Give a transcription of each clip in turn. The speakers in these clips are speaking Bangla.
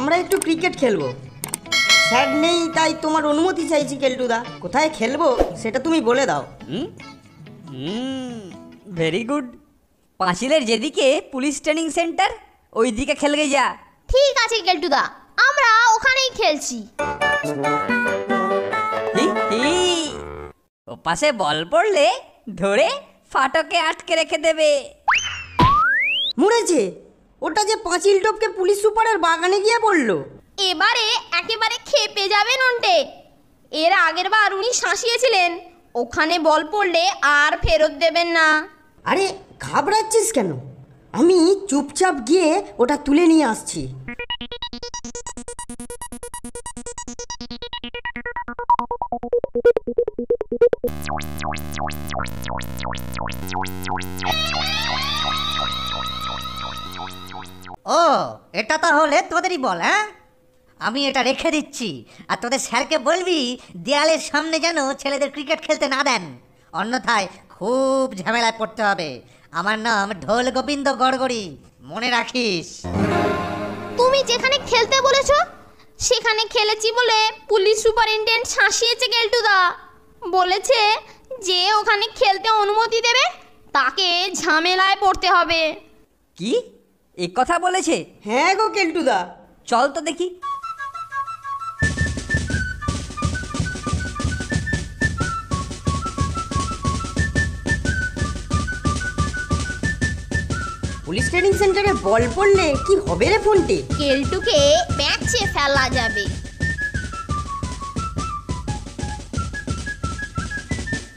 আমরা একটু ক্রিকেট খেলবো। স্যার নেই তাই তোমার অনুমতি চাইছি কেলটুদা। কোথায় খেলবো সেটা তুমি বলে দাও। Very good. পাঁচিলের যেদিকে পুলিশ ট্রেনিং সেন্টার ওই দিকে খেলবে যা। ঠিক আছে কেলটুদা, আমরা ওখানেই খেলছি। ও পাশে বল পড়লে ধরে ফাটকে আটকে রেখে দেবে। মরেছে, ওটা যে পাঁচিল টপকে পুলিশ সুপারের বাগানে গিয়ে পড়লো। এবারে একেবারে খেপে যাবে নন্টে। এর আগের বার উনি শাসিয়েছিলেন, ওখানে বল পড়লে আর ফেরত দেবেন না। আরে ঘাবড়াচ্ছিস কেন? আমি চুপচাপ গিয়ে ওটা তুলে নিয়ে আসছি। ও, এটা তাহলে তোদেরই বল। হ্যাঁ, আমি এটা রেখে দিচ্ছি। আর তোদের স্যারকে বলবি দেয়ালের সামনে যেন ছেলেদের ক্রিকেট খেলতে না দেন, অন্যথায় খুব ঝামেলায় পড়তে হবে। আমার নাম ঢোল গোবিন্দ গড়গড়ি, মনে রাখিস। তুমি যেখানে খেলতে বলেছো সেখানে খেলেছি বলে পুলিশ সুপারিনটেন্ডেন্ট শাসিয়েছে কেলটুদা। বলেছে যে ওখানে খেলতে অনুমতি দেবে তাকে ঝামেলায় পড়তে হবে। কি এই কথা বলেছে? হ্যাঁ গো কেলটুদা। চল তো দেখি। পুলিশ ট্রেনিং সেন্টারে বল পড়লে কি হবে রে ফোনটি? কেলটুকে প্যাঁচে ফেলা যাবে।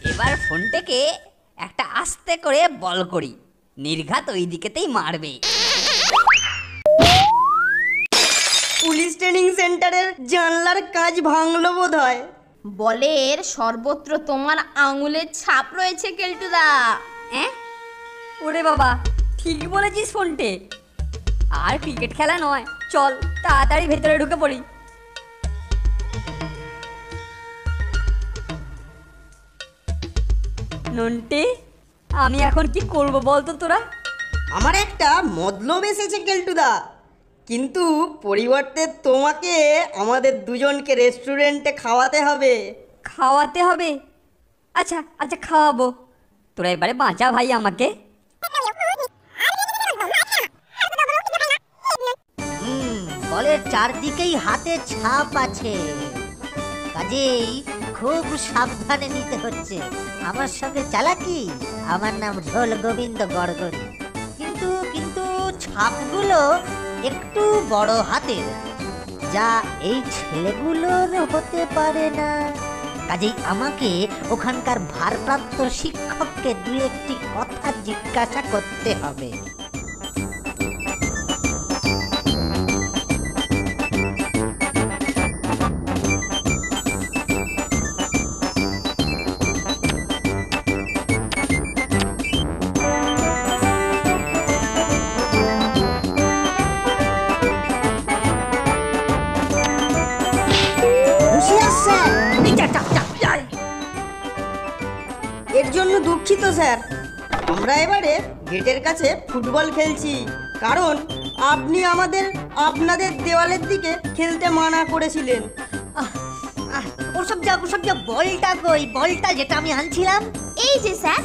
এবার ফোনটাকে একটা আস্তে করে বল করি, নির্ঘাত ওই দিকেতেই মারবে। পুলিশ ট্রেনিং সেন্টারের জানলার কাজ ভাঙলো বোধহয়। বলের সর্বত্র তোমার আঙুলের ছাপ রয়েছে কেলটুদা। ওরে বাবা, ঠিক বলেছিস ফোনটে। আর ক্রিকেট খেলা নয়, চল তাড়াতাড়ি ভেতরে ঢুকে পড়ি। নন্টে, আমি এখন কি করব বলতো তোরা? আমার একটা মতলব এসেছে কেলটুদা, কিন্তু পরিবর্তে তোমাকে আমাদের দুজনকে রেস্টুরেন্টে খাওয়াতে হবে। খাওয়াতে হবে? আচ্ছা আচ্ছা, খাওয়াবো। তোরা এবারে বাঁচা ভাই আমাকে। বলের চারদিকেই হাতে ছাপ আছে, কাজেই খুব সাবধানে নিতে হচ্ছে। আমার সঙ্গে চালাকি। আমার নাম ঢোল গোবিন্দ গড়গড়ি, কিন্তু কিন্তু ছাপগুলো একটু বড় হাতের, যা এই ছেলেগুলোর হতে পারে না। কাজেই আমাকে ওখানকার ভারপ্রাপ্ত শিক্ষককে দু একটি কথা জিজ্ঞাসা করতে হবে। এর জন্য দুঃখিত স্যার। আমরা এবারে গেটের কাছে ফুটবল খেলছি, কারণ আপনি আপনাদের দেওয়ালের দিকে খেলতে মানা করেছিলেন। ওসব যা বলটা কই, বলটা যেটা আমি আনছিলাম। এই যে স্যার,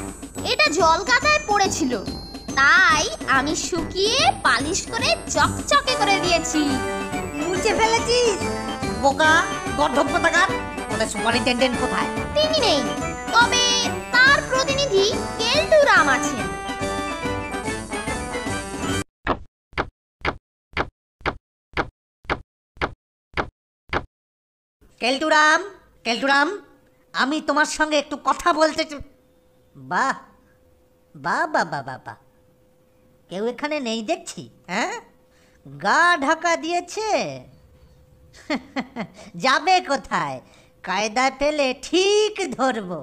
এটা জল কাদায় পড়েছিল, তাই আমি শুকিয়ে পালিশ করে চকচকে করে দিয়েছি। মুছে ফেলেছিস? বোকা গর্ধব কোথাকার! ওদের সুপারিনটেন্ডেন্ট কোথায়? তিনি নেই, তবে তার প্রতিনিধি কেলটুরাম আছেন। কেলটুরাম, কেলটুরাম, আমি তোমার সঙ্গে একটু কথা বলতে। বাহ বাহ বাহ বাহ বাহ বাহ, কেউ এখানে নেই দেখছি। হ্যাঁ, গা ঢাকা দিয়েছে। যাবে কোথায়? কায়দায় পেলে ঠিক ধরবো।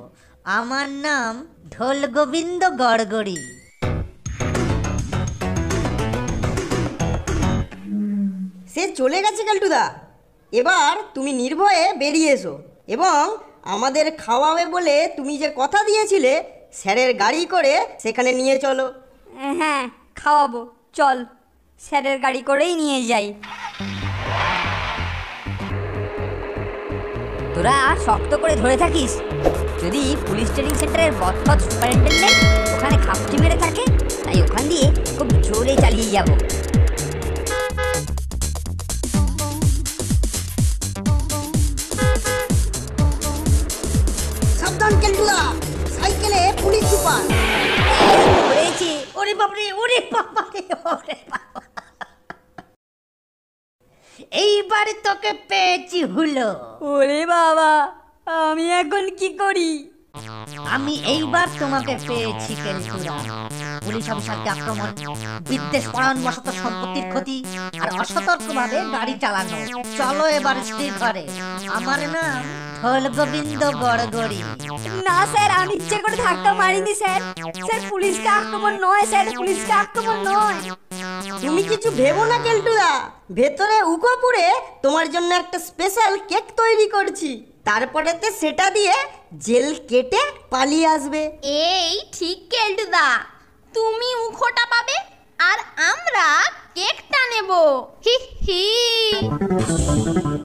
আমার নাম ঢোল গোবিন্দ গড়গড়ি। সে চলে গেছে কেলটুদা। এবার তুমি নির্ভয়ে বেরিয়ে এসো এবং আমাদের খাওয়াবে বলে তুমি যে কথা দিয়েছিলে স্যারের গাড়ি করে সেখানে নিয়ে চলো। হ্যাঁ, খাওয়াবো, চল স্যারের গাড়ি করেই নিয়ে যাই। তোরা শক্ত করে ধরে থাকিস, যদি পুলিশ ট্রেনিং সেন্টারের বদপদ সুপারিনটেন্ডেন্ট ওখানে খাপটি মেরে থাকে, তাই ওখান দিয়ে খুব জোরে চালিয়ে যাব। সাবধান কেলটুদা, সাইকেলে পুলিশ সুপার। ধরেছি। ওরে বাবারে, ওরে বাবারে, ওরে বাবা। এইবারে তোকে পেয়েছি হলো। ওরে বাবা, আমি এখন কি করি? আমি এইবার তোমাকে পেয়েছি কেলটুরা। পুলিশ অফিসারকে আক্রমণ, বিদ্বেষ পরায়ণবশত সম্পত্তির ক্ষতি আর অসতর্কভাবে গাড়ি চালানো। চলো এবার স্থির ঘরে। আমার নাম ঢোল গোবিন্দ বড়গড়ি। না স্যার, আমি ইচ্ছে করে ধাক্কা মারিনি স্যার। স্যার পুলিশকে আক্রমণ নয় স্যার, পুলিশকে আক্রমণ নয়। তুমি কিছু ভেবো না কেলটুদা, ভেতরে উকোপুরে তোমার জন্য একটা স্পেশাল কেক তৈরি করছি, তারপরেতে সেটা দিয়ে জেল কেটে পালিয়ে আসবে। এই ঠিক কেলটুদা, তুমি উখোটা পাবে আর আমরা কেকটা নেব। হি হি।